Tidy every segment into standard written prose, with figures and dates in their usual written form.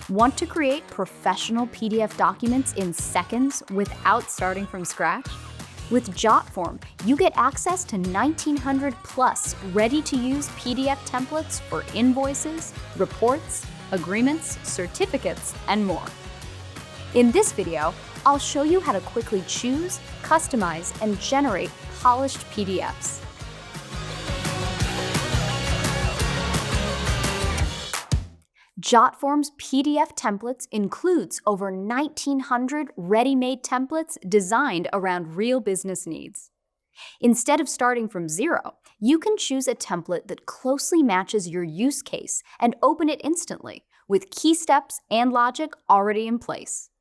Want to create professional PDF documents in seconds without starting from scratch? With Jotform, you get access to 1,900 plus ready-to-use PDF templates for invoices, reports, agreements, certificates, and more. In this video, I'll show you how to quickly choose, customize, and generate polished PDFs. Jotform's PDF templates includes over 1,900 ready-made templates designed around real business needs. Instead of starting from zero, you can choose a template that closely matches your use case and open it instantly, with key steps and logic already in place.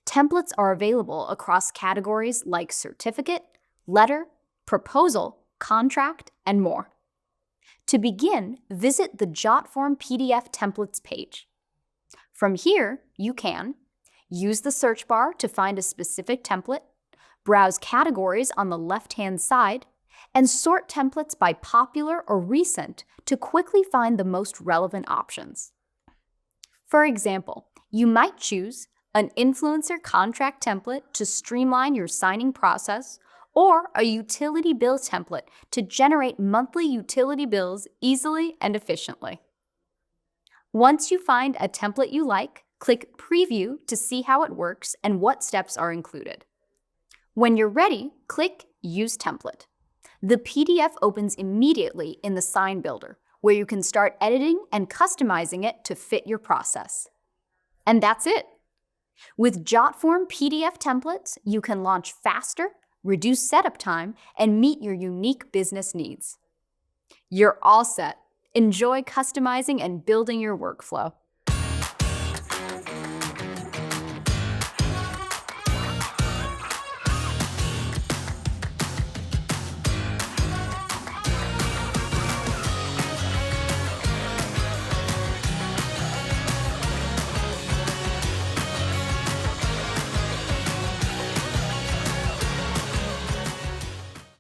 Templates are available across categories like certificate, letter, proposal, contract, and more. To begin, visit the Jotform PDF Templates page. From here, you can use the search bar to find a specific template, browse categories on the left-hand side, and sort templates by popular or recent to quickly find the most relevant options. For example, you might choose an influencer contract template to streamline your signing process, or a utility bill template to generate monthly utility bills easily and efficiently. Once you find a template you like, click Preview to see how it works and what steps are included. When you're ready, click Use Template. The PDF opens immediately in the Sign Builder, where you can start editing and customizing it to fit your process. And that's it. With Jotform PDF templates, you can launch faster, reduce setup time, and meet your unique business needs. You're all set. Enjoy customizing and building your workflow.